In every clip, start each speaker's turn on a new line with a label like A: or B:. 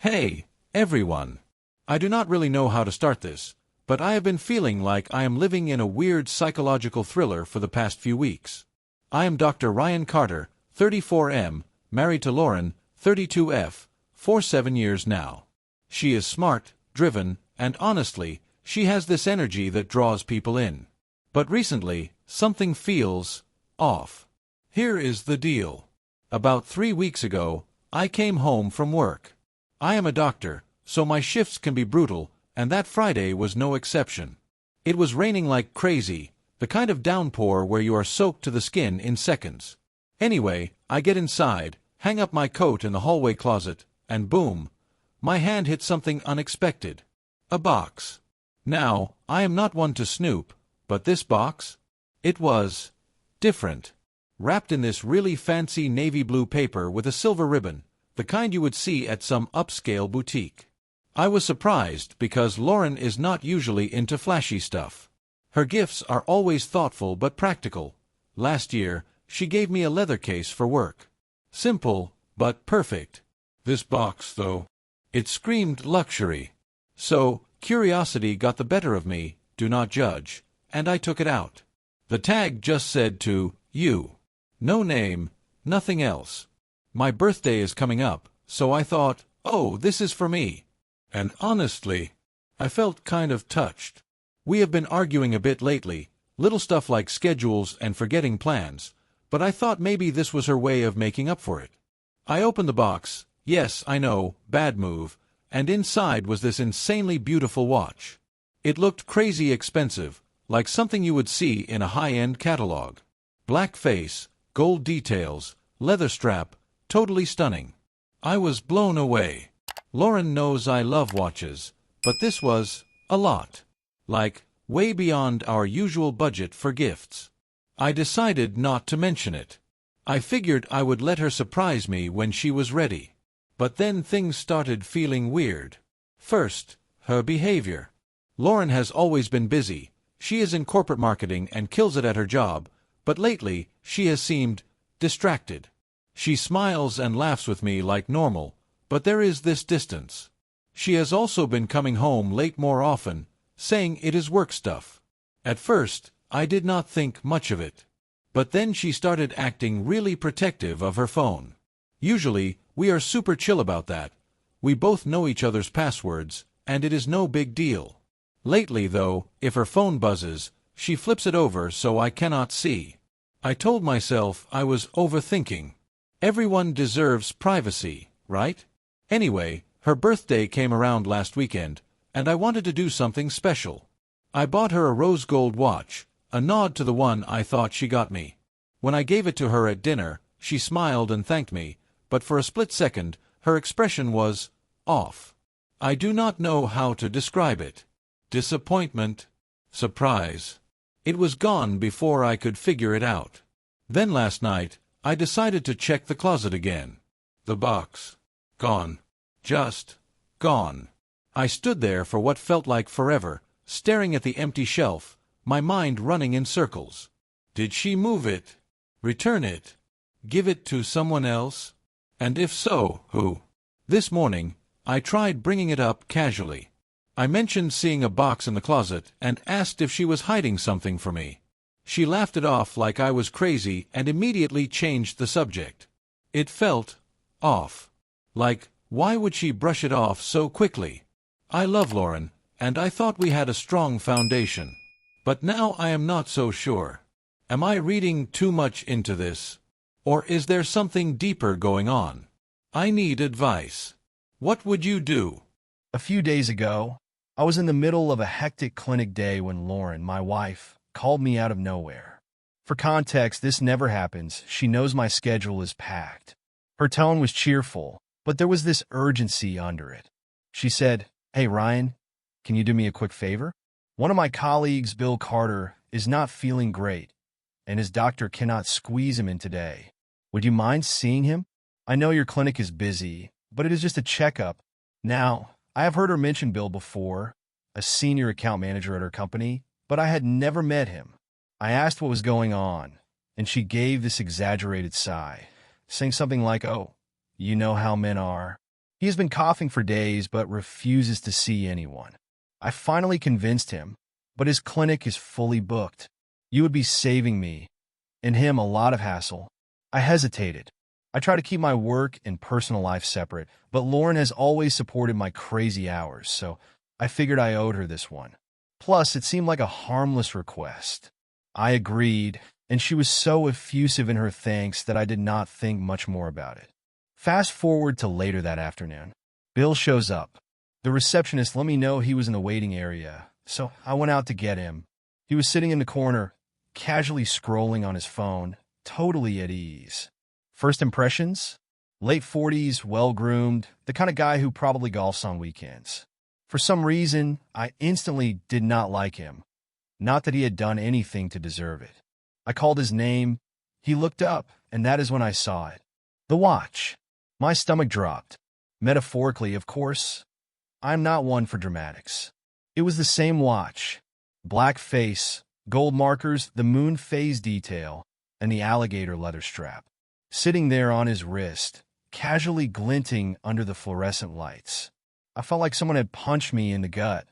A: Hey, everyone. I do not really know how to start this, but I have been feeling like I am living in a weird psychological thriller for the past few weeks. I am Dr. Ryan Carter, 34M, married to Lauren, 32F, for 7 years now. She is smart, driven, and honestly, she has this energy that draws people in. But recently, something feels off. Here is the deal. About 3 weeks ago, I came home from work. I am a doctor, so my shifts can be brutal, and that Friday was no exception. It was raining like crazy, the kind of downpour where you are soaked to the skin in seconds. Anyway, I get inside, hang up my coat in the hallway closet, and boom, my hand hit something unexpected. A box. Now, I am not one to snoop, but this box? It was different. Wrapped in this really fancy navy blue paper with a silver ribbon, the kind you would see at some upscale boutique. I was surprised because Lauren is not usually into flashy stuff. Her gifts are always thoughtful but practical. Last year, she gave me a leather case for work. Simple, but perfect. This box, though, it screamed luxury. So, curiosity got the better of me, do not judge, and I took it out. The tag just said to you. No name, nothing else. My birthday is coming up, so I thought, oh, this is for me. And honestly, I felt kind of touched. We have been arguing a bit lately, little stuff like schedules and forgetting plans, but I thought maybe this was her way of making up for it. I opened the box, yes, I know, bad move, and inside was this insanely beautiful watch. It looked crazy expensive, like something you would see in a high-end catalog. Black face, gold details, leather strap, totally stunning. I was blown away. Lauren knows I love watches, but this was a lot. Like, way beyond our usual budget for gifts. I decided not to mention it. I figured I would let her surprise me when she was ready. But then things started feeling weird. First, her behavior. Lauren has always been busy. She is in corporate marketing and kills it at her job, but lately she has seemed distracted. She smiles and laughs with me like normal, but there is this distance. She has also been coming home late more often, saying it is work stuff. At first, I did not think much of it. But then she started acting really protective of her phone. Usually, we are super chill about that. We both know each other's passwords, and it is no big deal. Lately, though, if her phone buzzes, she flips it over so I cannot see. I told myself I was overthinking. Everyone deserves privacy, right? Anyway, her birthday came around last weekend, and I wanted to do something special. I bought her a rose gold watch, a nod to the one I thought she got me. When I gave it to her at dinner, she smiled and thanked me, but for a split second, her expression was off. I do not know how to describe it. Disappointment. Surprise. It was gone before I could figure it out. Then last night, I decided to check the closet again. The box. Gone. Just gone. I stood there for what felt like forever, staring at the empty shelf, my mind running in circles. Did she move it? Return it? Give it to someone else? And if so, who? This morning, I tried bringing it up casually. I mentioned seeing a box in the closet and asked if she was hiding something from me. She laughed it off like I was crazy and immediately changed the subject. It felt off. Like, why would she brush it off so quickly? I love Lauren, and I thought we had a strong foundation. But now I am not so sure. Am I reading too much into this? Or is there something deeper going on? I need advice. What would you do?
B: A few days ago, I was in the middle of a hectic clinic day when Lauren, my wife, called me out of nowhere. For context, this never happens. She knows my schedule is packed. Her tone was cheerful, but there was this urgency under it. She said, "Hey, Ryan, can you do me a quick favor? One of my colleagues, Bill Carter, is not feeling great, and his doctor cannot squeeze him in today. Would you mind seeing him? I know your clinic is busy, but it is just a checkup." Now, I have heard her mention Bill before, a senior account manager at her company, but I had never met him. I asked what was going on, and she gave this exaggerated sigh, saying something like, "Oh, you know how men are. He has been coughing for days but refuses to see anyone. I finally convinced him, but his clinic is fully booked. You would be saving me and him a lot of hassle. I hesitated. I try to keep my work and personal life separate, but Lauren has always supported my crazy hours, so I figured I owed her this one. Plus, it seemed like a harmless request. I agreed, and she was so effusive in her thanks that I did not think much more about it. Fast forward to later that afternoon. Bill shows up. The receptionist let me know he was in the waiting area, so I went out to get him. He was sitting in the corner, casually scrolling on his phone, totally at ease. First impressions? Late 40s, well-groomed, the kind of guy who probably golfs on weekends. For some reason, I instantly did not like him. Not that he had done anything to deserve it. I called his name. He looked up, and that is when I saw it. The watch. My stomach dropped. Metaphorically, of course. I'm not one for dramatics. It was the same watch. Black face, gold markers, the moon phase detail, and the alligator leather strap. Sitting there on his wrist, casually glinting under the fluorescent lights. I felt like someone had punched me in the gut.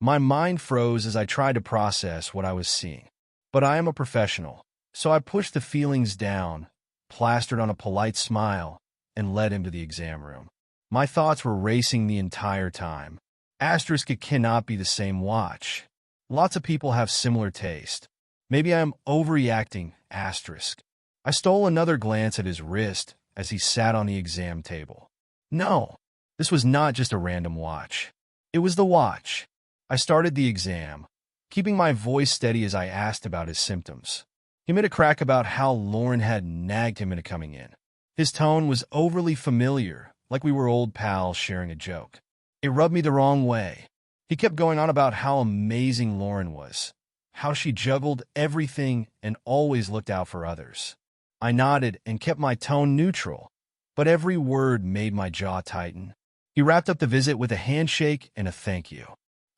B: My mind froze as I tried to process what I was seeing. But I am a professional, so I pushed the feelings down, plastered on a polite smile, and led him to the exam room. My thoughts were racing the entire time. Asterisk, it cannot be the same watch. Lots of people have similar taste. Maybe I am overreacting, asterisk. I stole another glance at his wrist as he sat on the exam table. No, this was not just a random watch. It was the watch. I started the exam, keeping my voice steady as I asked about his symptoms. He made a crack about how Lauren had nagged him into coming in. His tone was overly familiar, like we were old pals sharing a joke. It rubbed me the wrong way. He kept going on about how amazing Lauren was, how she juggled everything and always looked out for others. I nodded and kept my tone neutral, but every word made my jaw tighten. He wrapped up the visit with a handshake and a thank you.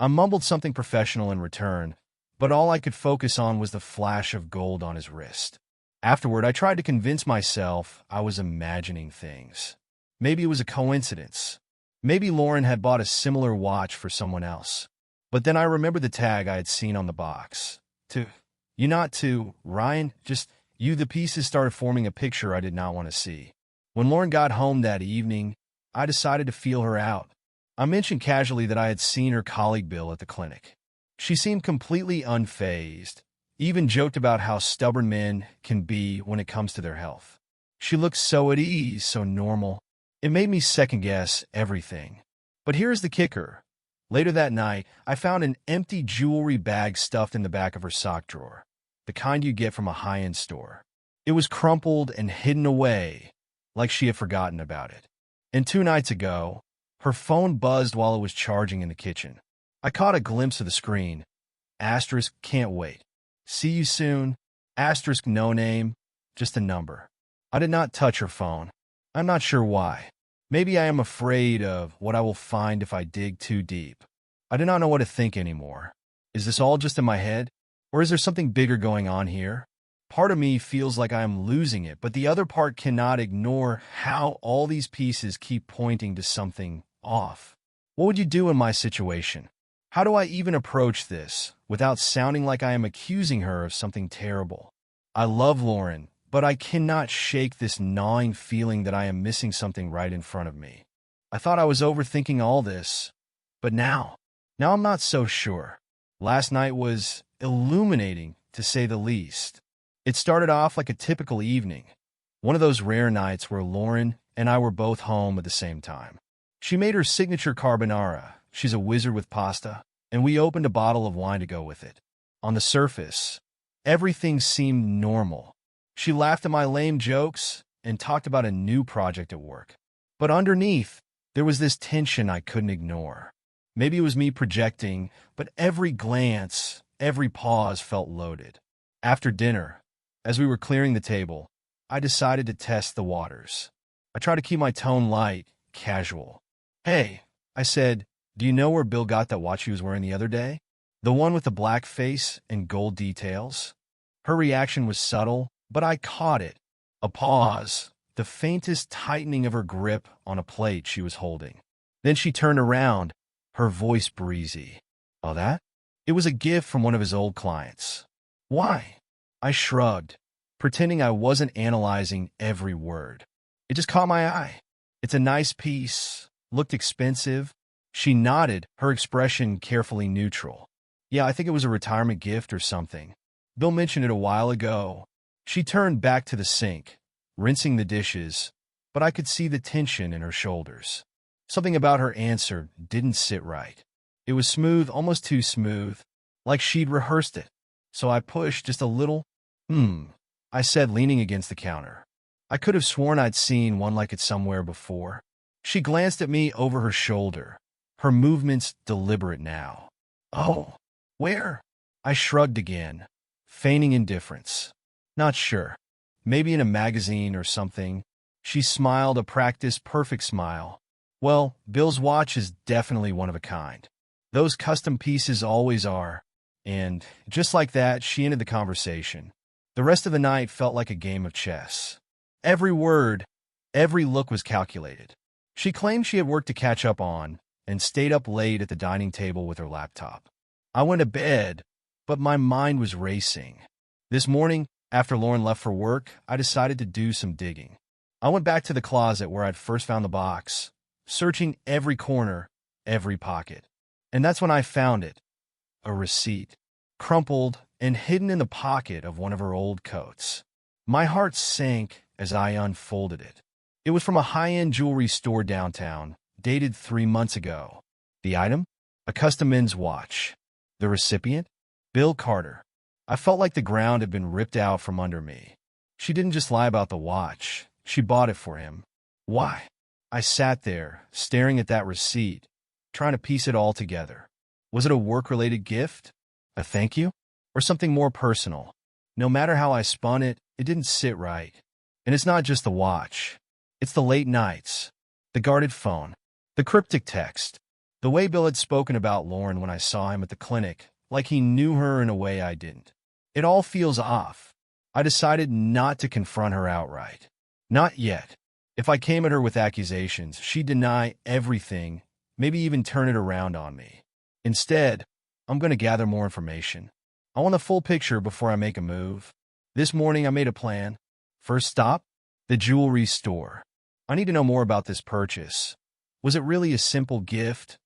B: I mumbled something professional in return, but all I could focus on was the flash of gold on his wrist. Afterward, I tried to convince myself I was imagining things. Maybe it was a coincidence. Maybe Lauren had bought a similar watch for someone else. But then I remembered the tag I had seen on the box. You not to, Ryan, just you. The pieces started forming a picture I did not want to see. When Lauren got home that evening, I decided to feel her out. I mentioned casually that I had seen her colleague Bill at the clinic. She seemed completely unfazed, even joked about how stubborn men can be when it comes to their health. She looked so at ease, so normal. It made me second-guess everything. But here's the kicker. Later that night, I found an empty jewelry bag stuffed in the back of her sock drawer, the kind you get from a high-end store. It was crumpled and hidden away, like she had forgotten about it. And 2 nights ago, her phone buzzed while it was charging in the kitchen. I caught a glimpse of the screen. Asterisk, can't wait. See you soon. Asterisk, no name, just a number. I did not touch her phone. I'm not sure why. Maybe I am afraid of what I will find if I dig too deep. I do not know what to think anymore. Is this all just in my head? Or is there something bigger going on here? Part of me feels like I am losing it, but the other part cannot ignore how all these pieces keep pointing to something off. What would you do in my situation? How do I even approach this without sounding like I am accusing her of something terrible? I love Lauren, but I cannot shake this gnawing feeling that I am missing something right in front of me. I thought I was overthinking all this, but now I'm not so sure. Last night was illuminating, to say the least. It started off like a typical evening, one of those rare nights where Lauren and I were both home at the same time. She made her signature carbonara. She's a wizard with pasta, and we opened a bottle of wine to go with it. On the surface, everything seemed normal. She laughed at my lame jokes and talked about a new project at work. But underneath, there was this tension I couldn't ignore. Maybe it was me projecting, but every glance, every pause felt loaded. After dinner, as we were clearing the table, I decided to test the waters. I tried to keep my tone light, casual. Hey, I said, do you know where Bill got that watch he was wearing the other day? The one with the black face and gold details? Her reaction was subtle, but I caught it. A pause, the faintest tightening of her grip on a plate she was holding. Then she turned around, her voice breezy. "Oh, that?" It was a gift from one of his old clients. "Why?" I shrugged, pretending I wasn't analyzing every word. "It just caught my eye. It's a nice piece. Looked expensive." She nodded, her expression carefully neutral. "Yeah, I think it was a retirement gift or something. Bill mentioned it a while ago." She turned back to the sink, rinsing the dishes, but I could see the tension in her shoulders. Something about her answer didn't sit right. It was smooth, almost too smooth, like she'd rehearsed it. So I pushed just a little. I said, leaning against the counter. I could have sworn I'd seen one like it somewhere before. She glanced at me over her shoulder, her movements deliberate now. "Oh, where?" I shrugged again, feigning indifference. "Not sure. Maybe in a magazine or something." She smiled, a practiced, perfect smile. "Well, Bill's watch is definitely one of a kind. Those custom pieces always are." And just like that, she ended the conversation. The rest of the night felt like a game of chess. Every word, every look was calculated. She claimed she had work to catch up on and stayed up late at the dining table with her laptop. I went to bed, but my mind was racing. This morning, after Lauren left for work, I decided to do some digging. I went back to the closet where I'd first found the box, searching every corner, every pocket. And that's when I found it. A receipt, crumpled and hidden in the pocket of one of her old coats. My heart sank as I unfolded it. It was from a high-end jewelry store downtown, dated 3 months ago. The item? A custom men's watch. The recipient? Bill Carter. I felt like the ground had been ripped out from under me. She didn't just lie about the watch. She bought it for him. Why? I sat there, staring at that receipt, trying to piece it all together. Was it a work-related gift? A thank you? Or something more personal? No matter how I spun it, it didn't sit right. And it's not just the watch. It's the late nights, the guarded phone, the cryptic text, the way Bill had spoken about Lauren when I saw him at the clinic, like he knew her in a way I didn't. It all feels off. I decided not to confront her outright. Not yet. If I came at her with accusations, she'd deny everything, maybe even turn it around on me. Instead, I'm going to gather more information. I want a full picture before I make a move. This morning I made a plan. First stop, the jewelry store. I need to know more about this purchase. Was it really a simple gift?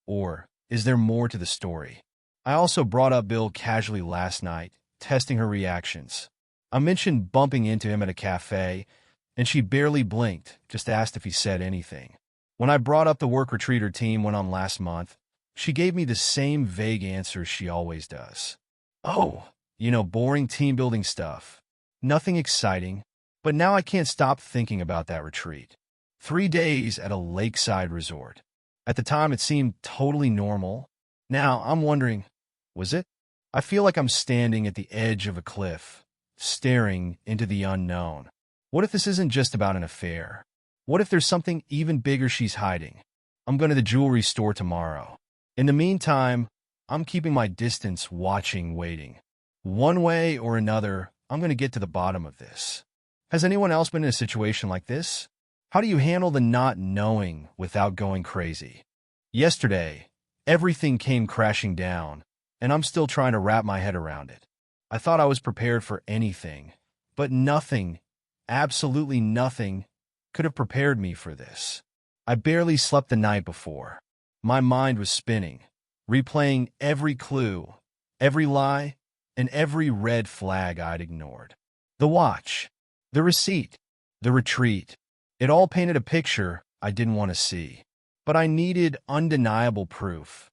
B: Or is there more to the story? I also brought up Bill casually last night, testing her reactions. I mentioned bumping into him at a cafe, and she barely blinked, just asked if he said anything. When I brought up the work retreat her team went on last month, she gave me the same vague answers she always does. "Oh, boring team-building stuff. Nothing exciting. But now I can't stop thinking about that retreat. 3 days at a lakeside resort. At the time, it seemed totally normal. Now, I'm wondering, was it? I feel like I'm standing at the edge of a cliff, staring into the unknown. What if this isn't just about an affair? What if there's something even bigger she's hiding? I'm going to the jewelry store tomorrow. In the meantime, I'm keeping my distance, watching, waiting. One way or another, I'm going to get to the bottom of this. Has anyone else been in a situation like this? How do you handle the not knowing without going crazy? Yesterday, everything came crashing down, and I'm still trying to wrap my head around it. I thought I was prepared for anything, but nothing, absolutely nothing, could have prepared me for this. I barely slept the night before. My mind was spinning, replaying every clue, every lie, and every red flag I'd ignored. The watch, the receipt, the retreat. It all painted a picture I didn't want to see. But I needed undeniable proof,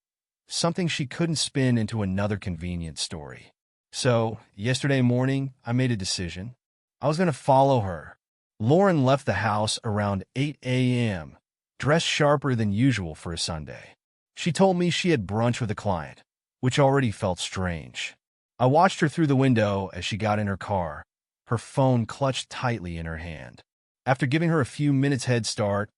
B: something she couldn't spin into another convenient story. So, yesterday morning, I made a decision. I was going to follow her. Lauren left the house around 8 a.m., dressed sharper than usual for a Sunday. She told me she had brunch with a client, which already felt strange. I watched her through the window as she got in her car, her phone clutched tightly in her hand. After giving her a few minutes head start,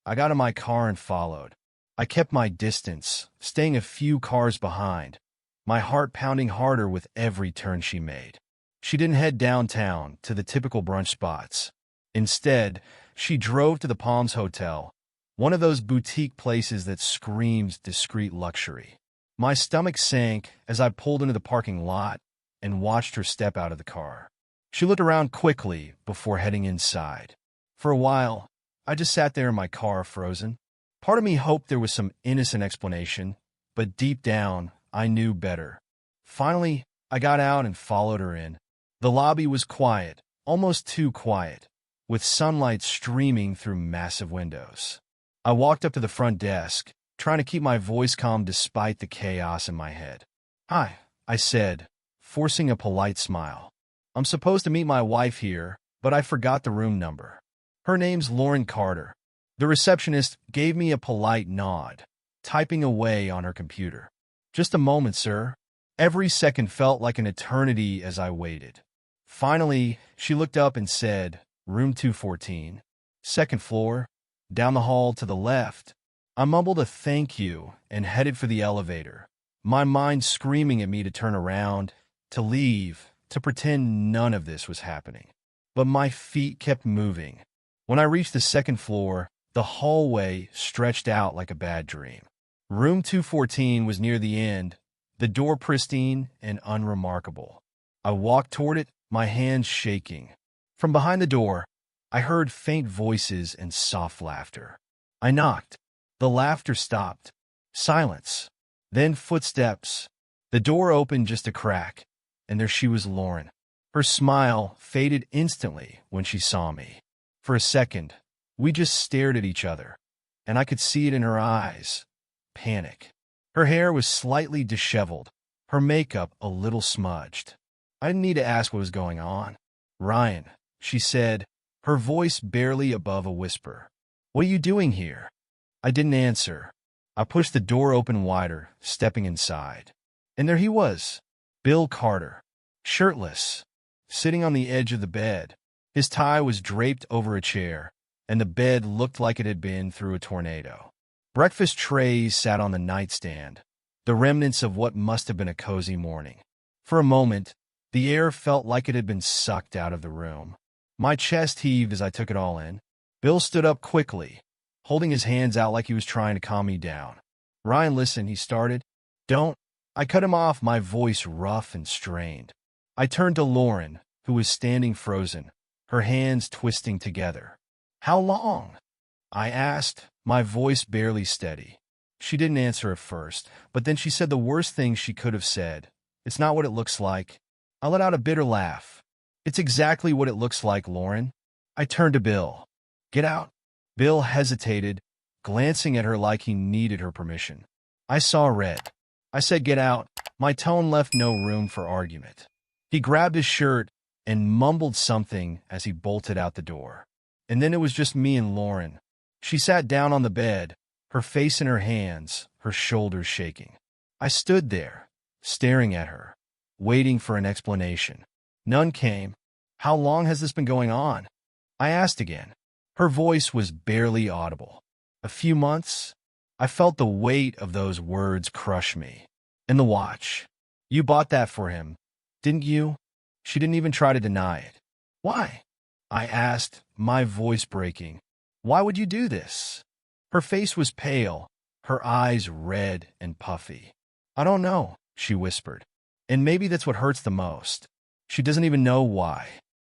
B: I got in my car and followed. I kept my distance, staying a few cars behind, my heart pounding harder with every turn she made. She didn't head downtown to the typical brunch spots. Instead, she drove to the Palms Hotel, one of those boutique places that screams discreet luxury. My stomach sank as I pulled into the parking lot and watched her step out of the car. She looked around quickly before heading inside. For a while, I just sat there in my car, frozen. Part of me hoped there was some innocent explanation, but deep down, I knew better. Finally, I got out and followed her in. The lobby was quiet, almost too quiet, with sunlight streaming through massive windows. I walked up to the front desk, trying to keep my voice calm despite the chaos in my head. "Hi," I said, forcing a polite smile. "I'm supposed to meet my wife here, but I forgot the room number. Her name's Lauren Carter." The receptionist gave me a polite nod, typing away on her computer. "Just a moment, sir." Every second felt like an eternity as I waited. Finally, she looked up and said, "Room 214, second floor, down the hall to the left." I mumbled a thank you and headed for the elevator, my mind screaming at me to turn around, to leave, to pretend none of this was happening. But my feet kept moving. When I reached the second floor, the hallway stretched out like a bad dream. Room 214 was near the end, the door pristine and unremarkable. I walked toward it, my hands shaking. From behind the door, I heard faint voices and soft laughter. I knocked. The laughter stopped. Silence. Then footsteps. The door opened just a crack, and there she was, Lauren. Her smile faded instantly when she saw me. For a second, we just stared at each other, and I could see it in her eyes. Panic. Her hair was slightly disheveled, her makeup a little smudged. I didn't need to ask what was going on. "Ryan," she said, her voice barely above a whisper. "What are you doing here?" I didn't answer. I pushed the door open wider, stepping inside. And there he was, Bill Carter, shirtless, sitting on the edge of the bed. His tie was draped over a chair, and the bed looked like it had been through a tornado. Breakfast trays sat on the nightstand, the remnants of what must have been a cozy morning. For a moment, the air felt like it had been sucked out of the room. My chest heaved as I took it all in. Bill stood up quickly, holding his hands out like he was trying to calm me down. "Ryan, listen," he started. "Don't." I cut him off, my voice rough and strained. I turned to Lauren, who was standing frozen, her hands twisting together. "How long?" I asked, my voice barely steady. She didn't answer at first, but then she said the worst thing she could have said. "It's not what it looks like." I let out a bitter laugh. "It's exactly what it looks like, Lauren." I turned to Bill. "Get out." Bill hesitated, glancing at her like he needed her permission. I saw red. I said, "Get out." My tone left no room for argument. He grabbed his shirt and mumbled something as he bolted out the door. And then it was just me and Lauren. She sat down on the bed, her face in her hands, her shoulders shaking. I stood there, staring at her, waiting for an explanation. None came. "How long has this been going on?" I asked again. Her voice was barely audible. "A few months?" I felt the weight of those words crush me. "And the watch. You bought that for him, didn't you?" She didn't even try to deny it. "Why?" I asked, my voice breaking. "Why would you do this?" Her face was pale, her eyes red and puffy. "I don't know," she whispered. And maybe that's what hurts the most. She doesn't even know why.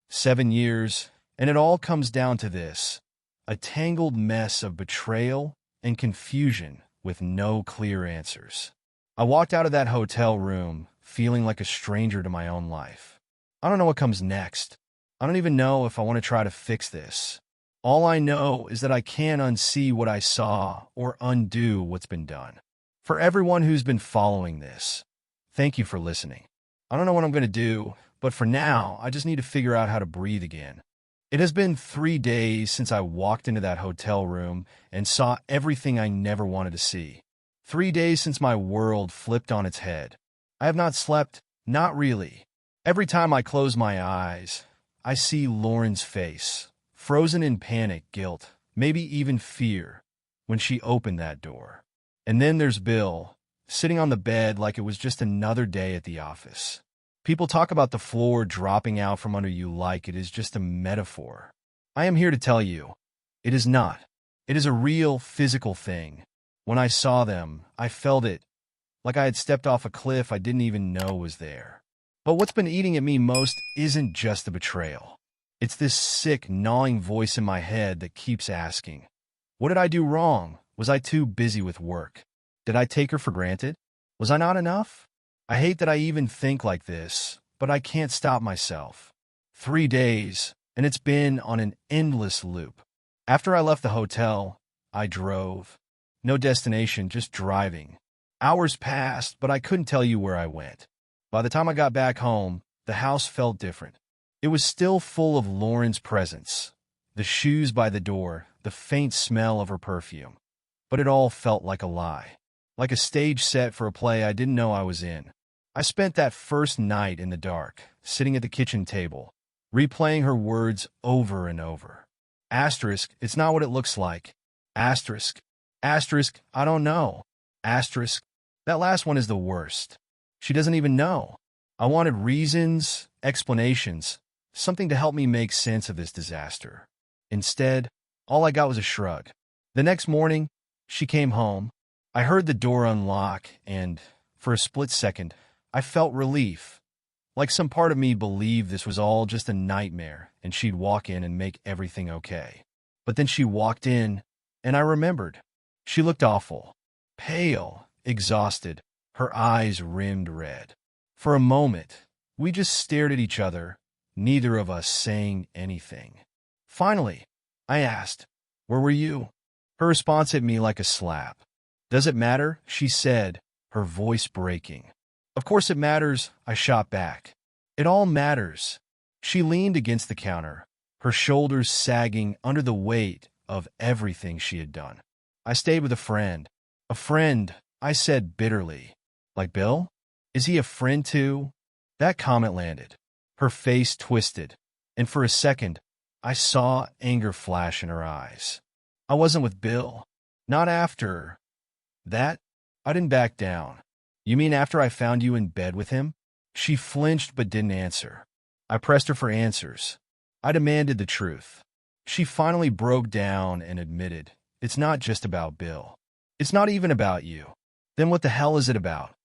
B: 7 years, and it all comes down to this: a tangled mess of betrayal and confusion with no clear answers. I walked out of that hotel room feeling like a stranger to my own life. I don't know what comes next. I don't even know if I want to try to fix this. All I know is that I can't unsee what I saw or undo what's been done. For everyone who's been following this, thank you for listening. I don't know what I'm going to do, but for now, I just need to figure out how to breathe again. It has been 3 days since I walked into that hotel room and saw everything I never wanted to see. 3 days since my world flipped on its head. I have not slept, not really. Every time I close my eyes, I see Lauren's face, frozen in panic, guilt, maybe even fear, when she opened that door. And then there's Bill, sitting on the bed like it was just another day at the office. People talk about the floor dropping out from under you like it is just a metaphor. I am here to tell you, it is not. It is a real physical thing. When I saw them, I felt it, like I had stepped off a cliff I didn't even know was there. But what's been eating at me most isn't just the betrayal. It's this sick, gnawing voice in my head that keeps asking, what did I do wrong? Was I too busy with work? Did I take her for granted? Was I not enough? I hate that I even think like this, but I can't stop myself. 3 days, and it's been on an endless loop. After I left the hotel, I drove. No destination, just driving. Hours passed, but I couldn't tell you where I went. By the time I got back home, the house felt different. It was still full of Lauren's presence, the shoes by the door, the faint smell of her perfume. But it all felt like a lie, like a stage set for a play I didn't know I was in. I spent that first night in the dark, sitting at the kitchen table, replaying her words over and over. Asterisk, it's not what it looks like. Asterisk, asterisk, I don't know. Asterisk, that last one is the worst. She doesn't even know. I wanted reasons, explanations, something to help me make sense of this disaster. Instead, all I got was a shrug. The next morning, she came home. I heard the door unlock, and for a split second, I felt relief. Like some part of me believed this was all just a nightmare, and she'd walk in and make everything okay. But then she walked in, and I remembered. She looked awful. Pale, exhausted, her eyes rimmed red. For a moment, we just stared at each other, neither of us saying anything. Finally, I asked, "Where were you?" Her response hit me like a slap. "Does it matter?" she said, her voice breaking. "Of course it matters," I shot back. "It all matters." She leaned against the counter, her shoulders sagging under the weight of everything she had done. "I stayed with a friend." "A friend," I said bitterly. "Like Bill? Is he a friend too?" That comment landed. Her face twisted, and for a second, I saw anger flash in her eyes. "I wasn't with Bill. Not after that." I didn't back down. "You mean after I found you in bed with him?" She flinched but didn't answer. I pressed her for answers. I demanded the truth. She finally broke down and admitted, "It's not just about Bill. It's not even about you." "Then what the hell is it about?"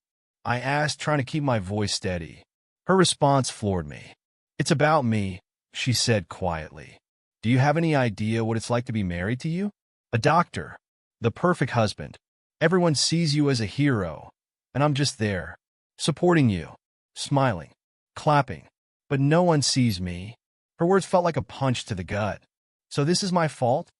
B: I asked, trying to keep my voice steady. Her response floored me. "It's about me," she said quietly. "Do you have any idea what it's like to be married to you? A doctor. The perfect husband. Everyone sees you as a hero, and I'm just there, supporting you, smiling, clapping. But no one sees me." Her words felt like a punch to the gut. "So this is my fault?"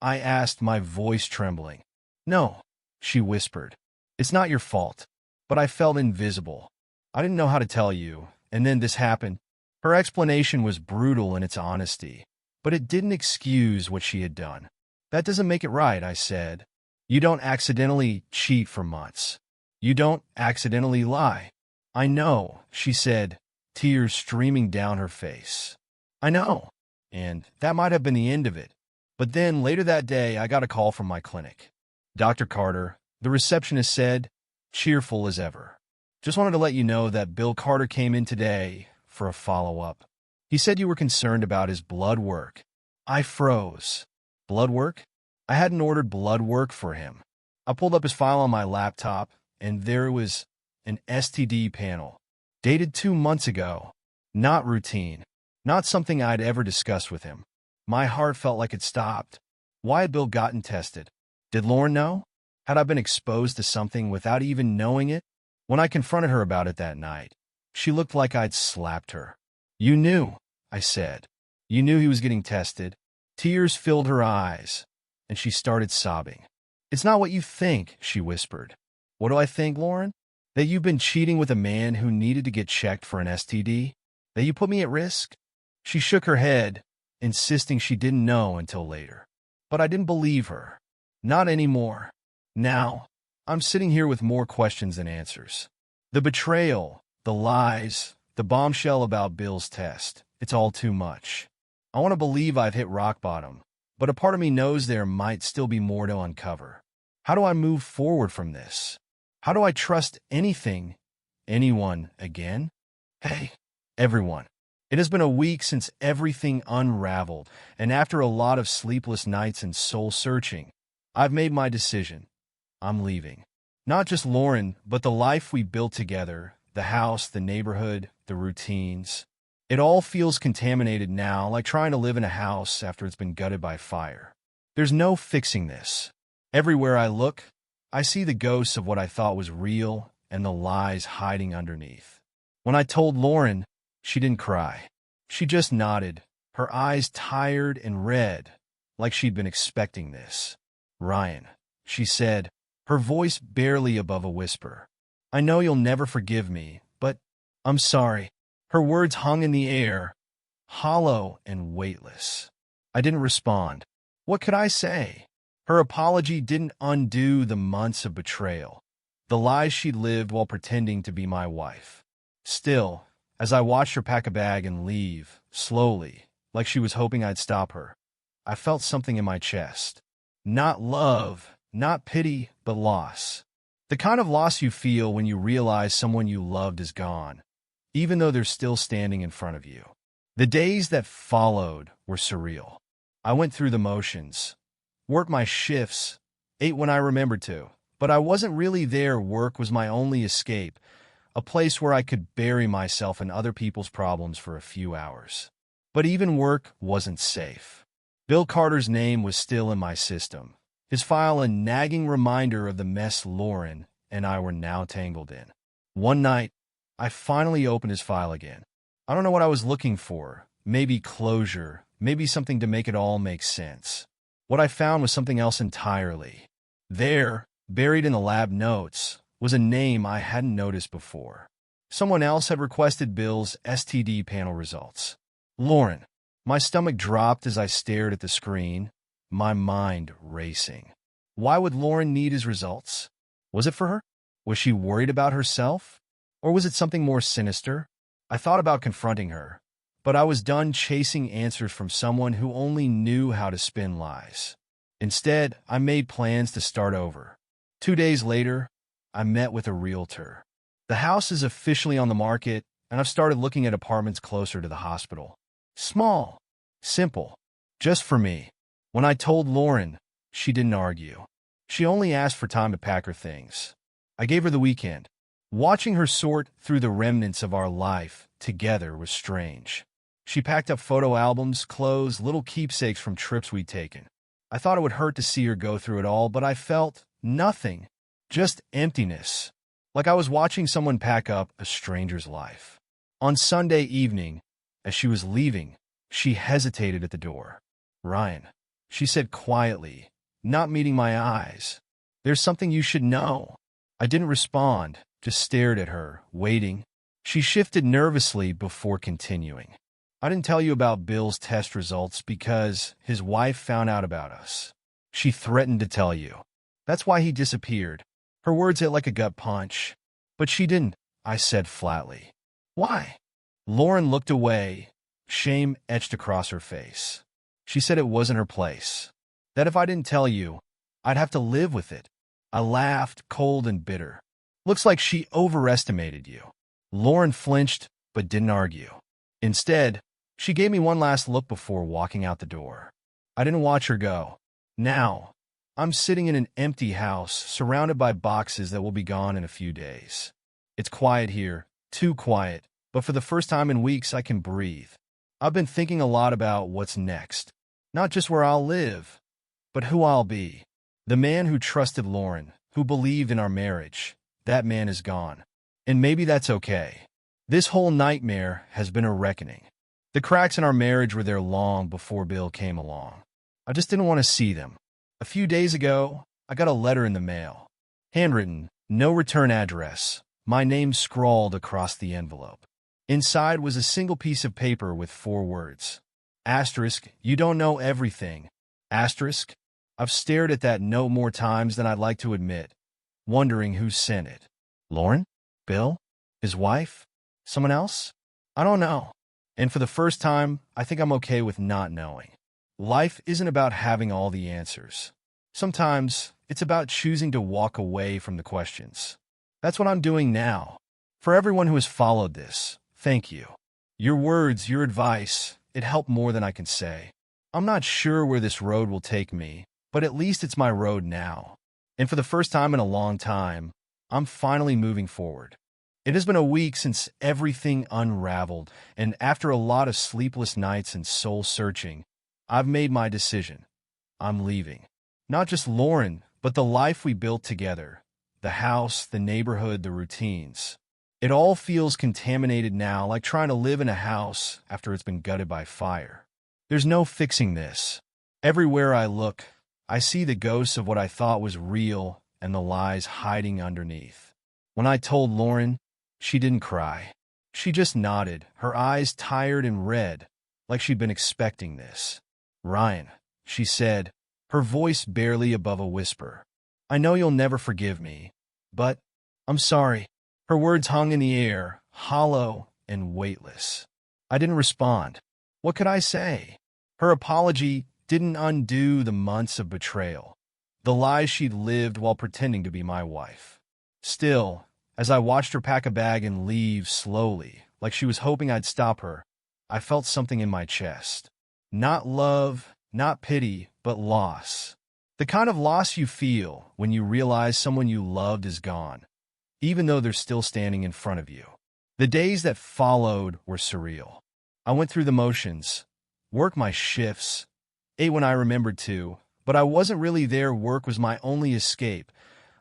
B: I asked, my voice trembling. "No," she whispered. "It's not your fault." But I felt invisible. I didn't know how to tell you, and then this happened. Her explanation was brutal in its honesty, but it didn't excuse what she had done. "That doesn't make it right," I said. "You don't accidentally cheat for months. You don't accidentally lie." "I know," she said, tears streaming down her face. "I know." And that might have been the end of it. But then, later that day, I got a call from my clinic. "Dr. Carter," the receptionist said, cheerful as ever. "Just wanted to let you know that Bill Carter came in today for a follow-up. He said you were concerned about his blood work." I froze. Blood work? I hadn't ordered blood work for him. I pulled up his file on my laptop, and there was an STD panel, dated 2 months ago. Not routine. Not something I'd ever discussed with him. My heart felt like it stopped. Why had Bill gotten tested? Did Lauren know? Had I been exposed to something without even knowing it? When I confronted her about it that night, she looked like I'd slapped her. "You knew," I said. "You knew he was getting tested." Tears filled her eyes, and she started sobbing. "It's not what you think," she whispered. "What do I think, Lauren? That you've been cheating with a man who needed to get checked for an STD? That you put me at risk?" She shook her head, insisting she didn't know until later. But I didn't believe her. Not anymore. Now, I'm sitting here with more questions than answers. The betrayal, the lies, the bombshell about Bill's test, it's all too much. I want to believe I've hit rock bottom, but a part of me knows there might still be more to uncover. How do I move forward from this? How do I trust anything, anyone again? Hey, everyone. It has been a week since everything unraveled, and after a lot of sleepless nights and soul-searching, I've made my decision. I'm leaving. Not just Lauren, but the life we built together, the house, the neighborhood, the routines. It all feels contaminated now, like trying to live in a house after it's been gutted by fire. There's no fixing this. Everywhere I look, I see the ghosts of what I thought was real and the lies hiding underneath. When I told Lauren, she didn't cry. She just nodded, her eyes tired and red, like she'd been expecting this. "Ryan," she said, her voice barely above a whisper. "I know you'll never forgive me, but I'm sorry." Her words hung in the air, hollow and weightless. I didn't respond. What could I say? Her apology didn't undo the months of betrayal, the lies she'd lived while pretending to be my wife. Still, as I watched her pack a bag and leave, slowly, like she was hoping I'd stop her, I felt something in my chest. Not love, not pity, but loss. The kind of loss you feel when you realize someone you loved is gone, even though they're still standing in front of you. The days that followed were surreal. I went through the motions, worked my shifts, ate when I remembered to, but I wasn't really there. Work was my only escape, a place where I could bury myself in other people's problems for a few hours. But even work wasn't safe. Bill Carter's name was still in my system, his file a nagging reminder of the mess Lauren and I were now tangled in. One night, I finally opened his file again. I don't know what I was looking for. Maybe closure, maybe something to make it all make sense. What I found was something else entirely. There, buried in the lab notes, was a name I hadn't noticed before. Someone else had requested Bill's STD panel results. Lauren. My stomach dropped as I stared at the screen, my mind racing. Why would Lauren need his results? Was it for her? Was she worried about herself? Or was it something more sinister? I thought about confronting her, but I was done chasing answers from someone who only knew how to spin lies. Instead, I made plans to start over. 2 days later, I met with a realtor. The house is officially on the market, and I've started looking at apartments closer to the hospital. Small, simple, just for me. When I told Lauren, she didn't argue. She only asked for time to pack her things. I gave her the weekend. Watching her sort through the remnants of our life together was strange. She packed up photo albums, clothes, little keepsakes from trips we'd taken. I thought it would hurt to see her go through it all, but I felt nothing, just emptiness, like I was watching someone pack up a stranger's life. On Sunday evening, as she was leaving, she hesitated at the door. "Ryan," she said quietly, not meeting my eyes. "There's something you should know." I didn't respond, just stared at her, waiting. She shifted nervously before continuing. "I didn't tell you about Bill's test results because his wife found out about us. She threatened to tell you. That's why he disappeared." Her words hit like a gut punch. "But she didn't," I said flatly. "Why?" Lauren looked away, shame etched across her face. She said it wasn't her place, that if I didn't tell you, I'd have to live with it. I laughed, cold and bitter. "Looks like she overestimated you." Lauren flinched, but didn't argue. Instead, she gave me one last look before walking out the door. I didn't watch her go. Now, I'm sitting in an empty house, surrounded by boxes that will be gone in a few days. It's quiet here, too quiet, but for the first time in weeks I can breathe. I've been thinking a lot about what's next. Not just where I'll live, but who I'll be. The man who trusted Lauren, who believed in our marriage, that man is gone. And maybe that's okay. This whole nightmare has been a reckoning. The cracks in our marriage were there long before Bill came along. I just didn't want to see them. A few days ago, I got a letter in the mail. Handwritten, no return address, my name scrawled across the envelope. Inside was a single piece of paper with 4 words. Asterisk, you don't know everything. Asterisk, I've stared at that note more times than I'd like to admit, wondering who sent it. Lauren? Bill? His wife? Someone else? I don't know. And for the first time, I think I'm okay with not knowing. Life isn't about having all the answers. Sometimes, it's about choosing to walk away from the questions. That's what I'm doing now. For everyone who has followed this, thank you. Your words, your advice, it helped more than I can say. I'm not sure where this road will take me, but at least it's my road now. And for the first time in a long time, I'm finally moving forward. It has been a week since everything unraveled, and after a lot of sleepless nights and soul-searching, I've made my decision. I'm leaving. Not just Lauren, but the life we built together. The house, the neighborhood, the routines. It all feels contaminated now, like trying to live in a house after it's been gutted by fire. There's no fixing this. Everywhere I look, I see the ghosts of what I thought was real and the lies hiding underneath. When I told Lauren, she didn't cry. She just nodded, her eyes tired and red, like she'd been expecting this. "Ryan," she said, her voice barely above a whisper. "I know you'll never forgive me, but I'm sorry." Her words hung in the air, hollow and weightless. I didn't respond. What could I say? Her apology didn't undo the months of betrayal, the lies she'd lived while pretending to be my wife. Still, as I watched her pack a bag and leave slowly, like she was hoping I'd stop her, I felt something in my chest. Not love, not pity, but loss. The kind of loss you feel when you realize someone you loved is gone, even though they're still standing in front of you. The days that followed were surreal. I went through the motions, worked my shifts, ate when I remembered to, but I wasn't really there. Work was my only escape,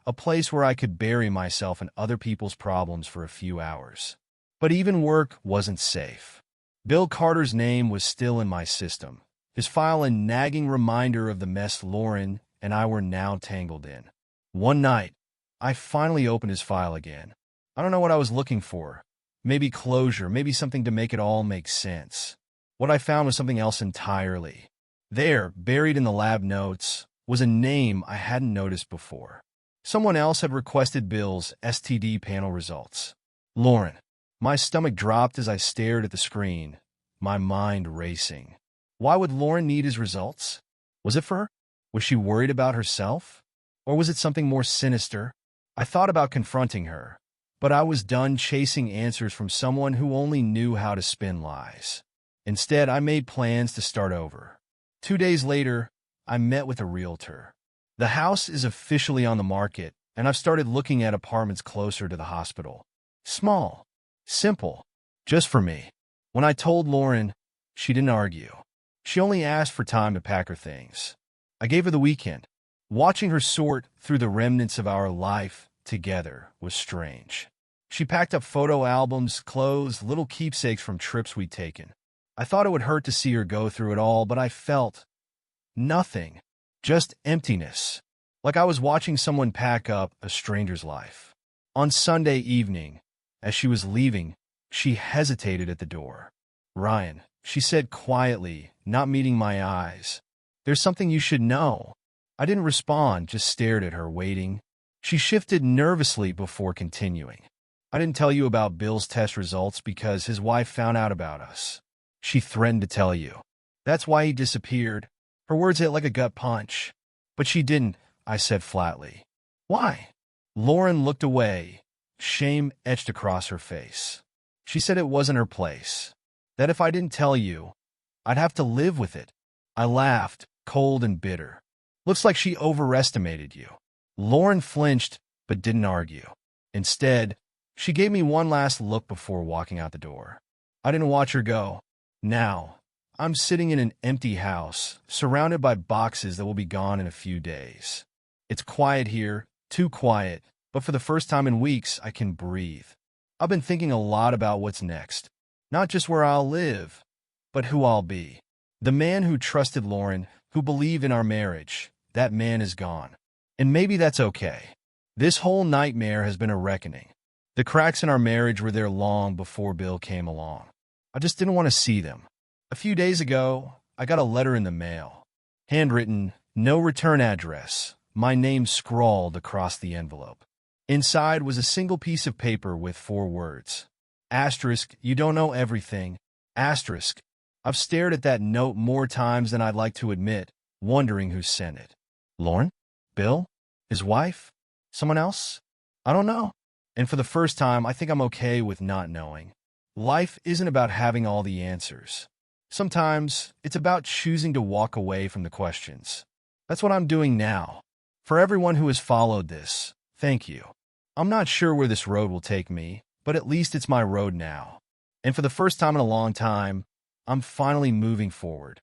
B: a place where I could bury myself in other people's problems for a few hours. But even work wasn't safe. Bill Carter's name was still in my system, his file a nagging reminder of the mess Lauren and I were now tangled in. One night, I finally opened his file again. I don't know what I was looking for. Maybe closure, maybe something to make it all make sense. What I found was something else entirely. There, buried in the lab notes, was a name I hadn't noticed before. Someone else had requested Bill's STD panel results. Lauren. My stomach dropped as I stared at the screen, my mind racing. Why would Lauren need his results? Was it for her? Was she worried about herself? Or was it something more sinister? I thought about confronting her, but I was done chasing answers from someone who only knew how to spin lies. Instead, I made plans to start over. 2 days later, I met with a realtor. The house is officially on the market, and I've started looking at apartments closer to the hospital. Small, simple, just for me. When I told Lauren, she didn't argue. She only asked for time to pack her things. I gave her the weekend. Watching her sort through the remnants of our life together was strange. She packed up photo albums, clothes, little keepsakes from trips we'd taken. I thought it would hurt to see her go through it all, but I felt nothing, just emptiness, like I was watching someone pack up a stranger's life. On Sunday evening, as she was leaving, she hesitated at the door. "Ryan," she said quietly, not meeting my eyes, "there's something you should know." I didn't respond, just stared at her, waiting. She shifted nervously before continuing. "I didn't tell you about Bill's test results because his wife found out about us. She threatened to tell you. That's why he disappeared." Her words hit like a gut punch. "But she didn't," I said flatly. "Why?" Lauren looked away, shame etched across her face. She said it wasn't her place, that if I didn't tell you, I'd have to live with it. I laughed, cold and bitter. "Looks like she overestimated you." Lauren flinched, but didn't argue. Instead, she gave me one last look before walking out the door. I didn't watch her go. Now, I'm sitting in an empty house, surrounded by boxes that will be gone in a few days. It's quiet here, too quiet, but for the first time in weeks, I can breathe. I've been thinking a lot about what's next. Not just where I'll live, but who I'll be. The man who trusted Lauren, who believed in our marriage, that man is gone. And maybe that's okay. This whole nightmare has been a reckoning. The cracks in our marriage were there long before Bill came along. I just didn't want to see them. A few days ago, I got a letter in the mail. Handwritten, no return address, my name scrawled across the envelope. Inside was a single piece of paper with 4 words. Asterisk, you don't know everything. Asterisk. I've stared at that note more times than I'd like to admit, wondering who sent it. Lauren? Bill? His wife? Someone else? I don't know. And for the first time, I think I'm okay with not knowing. Life isn't about having all the answers. Sometimes it's about choosing to walk away from the questions. That's what I'm doing now. For everyone who has followed this, thank you. I'm not sure where this road will take me, but at least it's my road now. And for the first time in a long time, I'm finally moving forward.